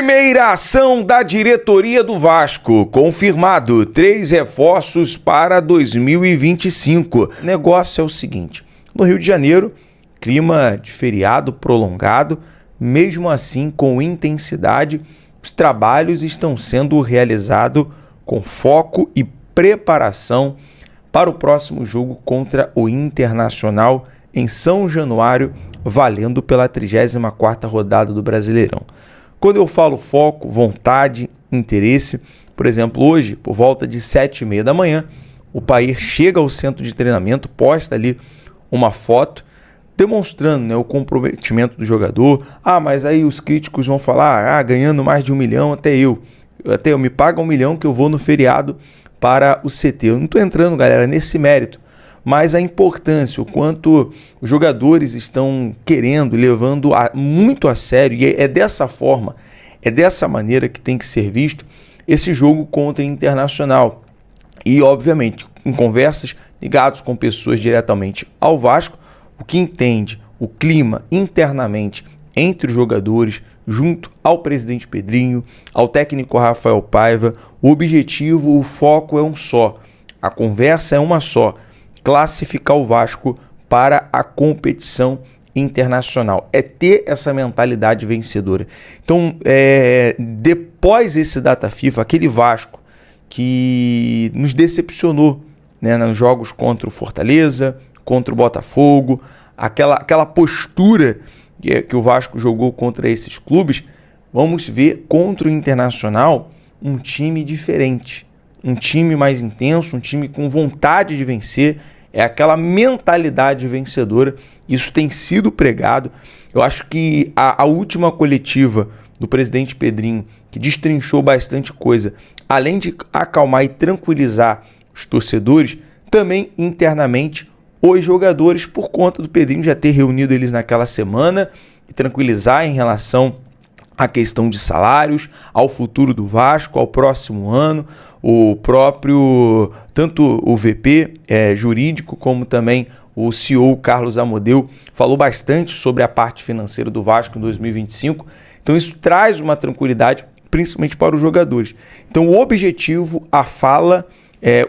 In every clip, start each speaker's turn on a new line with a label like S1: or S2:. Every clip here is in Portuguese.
S1: Primeira ação da diretoria do Vasco. Confirmado 3 reforços para 2025. O negócio é o seguinte: no Rio de Janeiro, clima de feriado prolongado, mesmo assim com intensidade, os trabalhos estão sendo realizados com foco e preparação para o próximo jogo contra o Internacional em São Januário, valendo pela 34ª rodada do Brasileirão. Quando eu falo foco, vontade, interesse, por exemplo, hoje, por volta de 7h30 da manhã, o Pair chega ao centro de treinamento, posta ali uma foto, demonstrando, o comprometimento do jogador. Mas aí os críticos vão falar, ganhando mais de 1 milhão, até eu me paga 1 milhão que eu vou no feriado para o CT. Eu não estou entrando, galera, nesse mérito, mas a importância, o quanto os jogadores estão querendo, levando muito a sério, e é dessa forma, é dessa maneira que tem que ser visto esse jogo contra o Internacional. E, obviamente, em conversas ligadas com pessoas diretamente ao Vasco, o que entende o clima internamente entre os jogadores, junto ao presidente Pedrinho, ao técnico Rafael Paiva, o objetivo, o foco é um só, a conversa é uma só: classificar o Vasco para a competição internacional. É ter essa mentalidade vencedora. Então, depois desse data FIFA, aquele Vasco que nos decepcionou, nos jogos contra o Fortaleza, contra o Botafogo, aquela postura que o Vasco jogou contra esses clubes, vamos ver contra o Internacional um time diferente, um time mais intenso, um time com vontade de vencer, é aquela mentalidade vencedora. Isso tem sido pregado. Eu acho que a última coletiva do presidente Pedrinho, que destrinchou bastante coisa, além de acalmar e tranquilizar os torcedores, também internamente os jogadores, por conta do Pedrinho já ter reunido eles naquela semana e tranquilizar em relação à questão de salários, ao futuro do Vasco, ao próximo ano. O próprio, tanto o VP jurídico, como também o CEO Carlos Amodeu, falou bastante sobre a parte financeira do Vasco em 2025. Então isso traz uma tranquilidade, principalmente para os jogadores. Então o objetivo, a fala,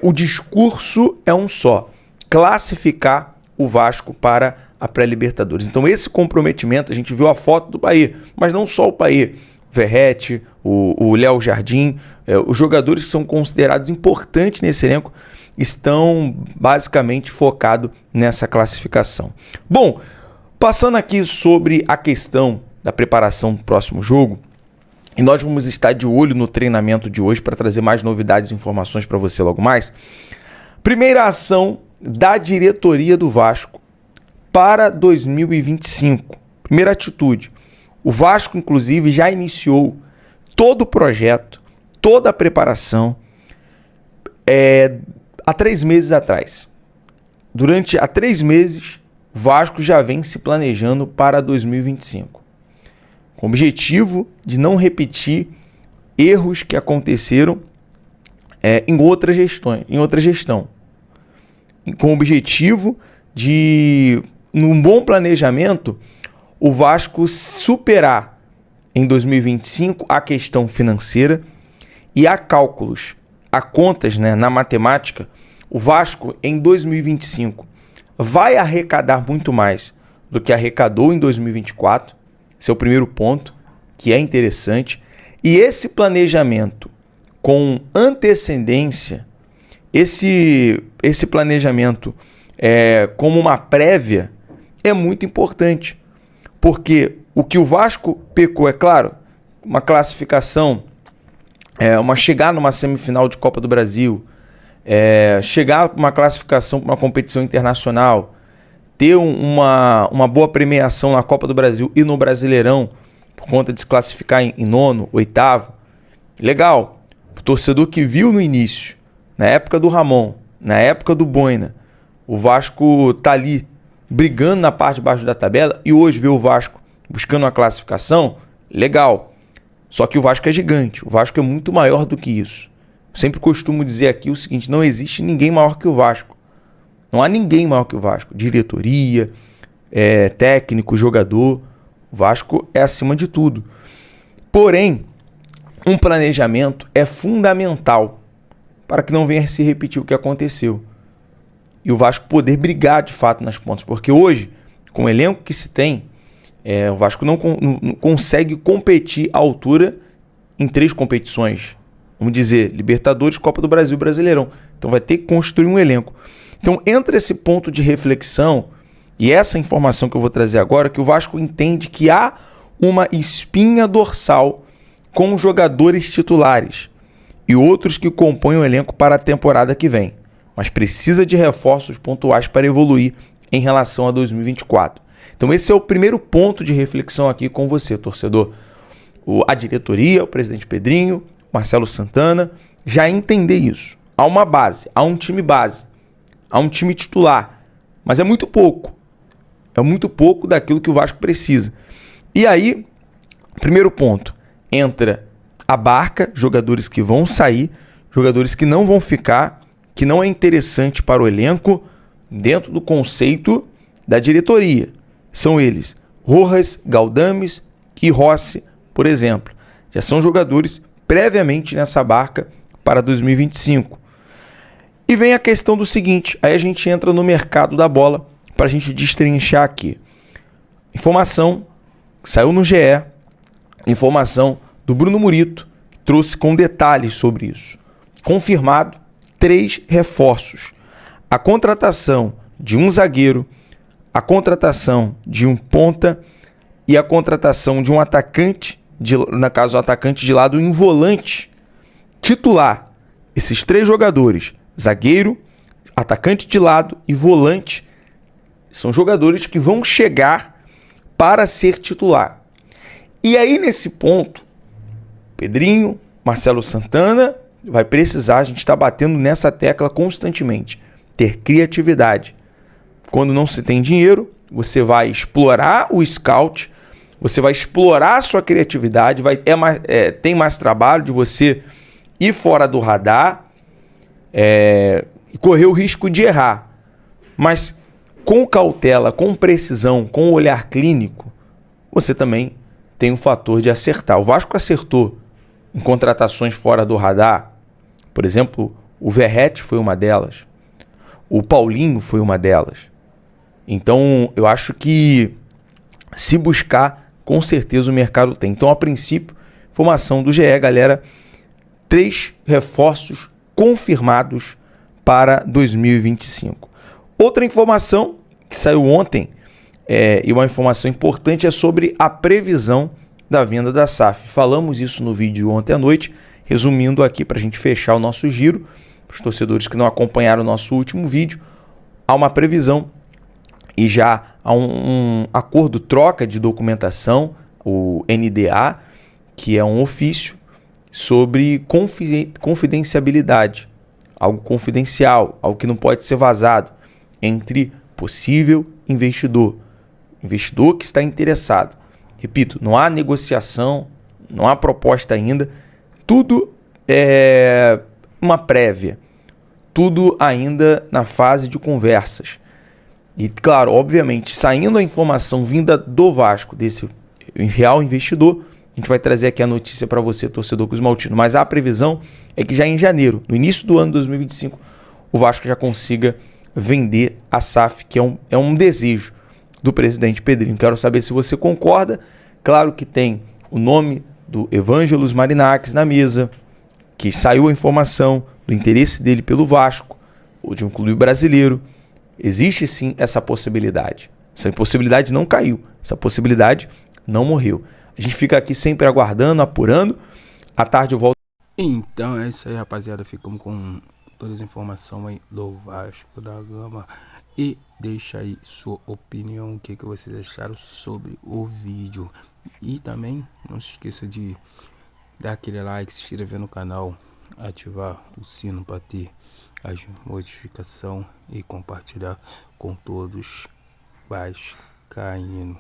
S1: o discurso é um só: classificar o Vasco para a pré-Libertadores. Então esse comprometimento, a gente viu a foto do Pair, mas não só o Pair, o Verratti, o Léo Jardim, os jogadores que são considerados importantes nesse elenco estão basicamente focados nessa classificação. Bom, passando aqui sobre a questão da preparação do próximo jogo, e nós vamos estar de olho no treinamento de hoje para trazer mais novidades e informações para você logo mais. Primeira ação da diretoria do Vasco para 2025. Primeira atitude: o Vasco, inclusive, já iniciou todo o projeto, toda a preparação há 3 meses atrás. Há 3 meses, o Vasco já vem se planejando para 2025, com o objetivo de não repetir erros que aconteceram em outra gestão, com o objetivo de, num bom planejamento, o Vasco superar em 2025 a questão financeira e há cálculos, há contas, na matemática. O Vasco em 2025 vai arrecadar muito mais do que arrecadou em 2024. Esse é o primeiro ponto, que é interessante. E esse planejamento com antecedência, esse planejamento como uma prévia, é muito importante. Porque o que o Vasco pecou, é claro, uma classificação, uma chegada numa semifinal de Copa do Brasil, chegar para uma classificação para uma competição internacional, ter uma boa premiação na Copa do Brasil e no Brasileirão, por conta de se classificar em 9º, 8º, legal. O torcedor que viu no início, na época do Ramon, na época do Boina, o Vasco tá ali brigando na parte de baixo da tabela, e hoje vê o Vasco buscando uma classificação, legal. Só que o Vasco é gigante, o Vasco é muito maior do que isso. Eu sempre costumo dizer aqui o seguinte: não existe ninguém maior que o Vasco. Não há ninguém maior que o Vasco. Diretoria, técnico, jogador. O Vasco é acima de tudo. Porém, um planejamento é fundamental para que não venha se repetir o que aconteceu. E o Vasco poder brigar de fato nas pontas. Porque hoje, com o elenco que se tem, o Vasco não consegue competir à altura em 3 competições. Vamos dizer, Libertadores, Copa do Brasil e Brasileirão. Então vai ter que construir um elenco. Então entra esse ponto de reflexão e essa informação que eu vou trazer agora, que o Vasco entende que há uma espinha dorsal com jogadores titulares e outros que compõem o elenco para a temporada que vem, mas precisa de reforços pontuais para evoluir em relação a 2024. Então esse é o primeiro ponto de reflexão aqui com você, torcedor. A diretoria, o presidente Pedrinho, Marcelo Santana, já entender isso. Há uma base, há um time base, há um time titular, mas é muito pouco. É muito pouco daquilo que o Vasco precisa. E aí, primeiro ponto, entra a barca, jogadores que vão sair, jogadores que não vão ficar, que não é interessante para o elenco, dentro do conceito da diretoria. São eles, Rojas, Galdames e Rossi, por exemplo. Já são jogadores previamente nessa barca para 2025. E vem a questão do seguinte, aí a gente entra no mercado da bola para a gente destrinchar aqui. Informação que saiu no GE, informação do Bruno Murito, que trouxe com detalhes sobre isso. Confirmado 3 reforços. A contratação de um zagueiro, a contratação de um ponta e a contratação de um atacante, no caso, um atacante de lado e um volante titular. Esses 3 jogadores, zagueiro, atacante de lado e volante, são jogadores que vão chegar para ser titular. E aí, nesse ponto, Pedrinho, Marcelo Santana vai precisar, a gente está batendo nessa tecla constantemente, ter criatividade. Quando não se tem dinheiro, você vai explorar o scout, você vai explorar a sua criatividade, tem mais trabalho de você ir fora do radar e correr o risco de errar. Mas com cautela, com precisão, com olhar clínico, você também tem o fator de acertar. O Vasco acertou em contratações fora do radar. Por exemplo, o Verratti foi uma delas. O Paulinho foi uma delas. Então, eu acho que se buscar, com certeza o mercado tem. Então, a princípio, informação do GE, galera, 3 reforços confirmados para 2025. Outra informação que saiu ontem, e uma informação importante, é sobre a previsão da venda da SAF. Falamos isso no vídeo ontem à noite, resumindo aqui para a gente fechar o nosso giro. Para os torcedores que não acompanharam o nosso último vídeo, há uma previsão e já há um acordo troca de documentação, o NDA, que é um ofício sobre confidencialidade, algo confidencial, algo que não pode ser vazado, entre possível investidor que está interessado. Repito, não há negociação, não há proposta ainda, tudo é uma prévia, tudo ainda na fase de conversas. E claro, obviamente, saindo a informação vinda do Vasco, desse real investidor, a gente vai trazer aqui a notícia para você, torcedor cruzmaltino. Mas a previsão é que já em janeiro, no início do ano 2025, o Vasco já consiga vender a SAF, que é um desejo do presidente Pedrinho. Quero saber se você concorda. Claro que tem o nome do Evangelos Marinakis na mesa, que saiu a informação do interesse dele pelo Vasco, ou de um clube brasileiro. Existe sim essa possibilidade. Essa possibilidade não caiu, essa possibilidade não morreu. A gente fica aqui sempre aguardando, apurando. À tarde eu volto.
S2: Então é isso aí, rapaziada. Ficamos com todas as informações aí do Vasco da Gama. E deixa aí sua opinião, o que vocês acharam sobre o vídeo. E também não se esqueça de dar aquele like, se inscrever no canal, ativar o sino para ter as notificações e compartilhar com todos vascaínos.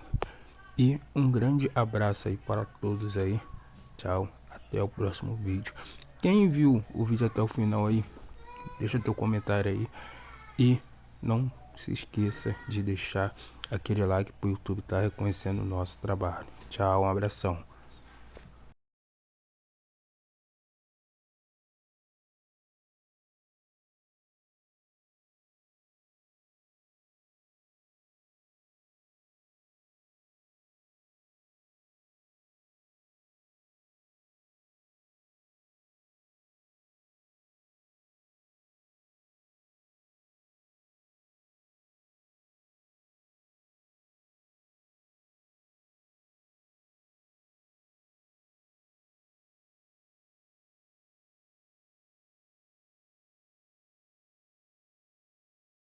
S2: E um grande abraço aí para todos aí. Tchau, até o próximo vídeo. Quem viu o vídeo até o final aí, deixa teu comentário aí. E não se esqueça de deixar aquele like pro YouTube tá reconhecendo o nosso trabalho. Tchau, um abração.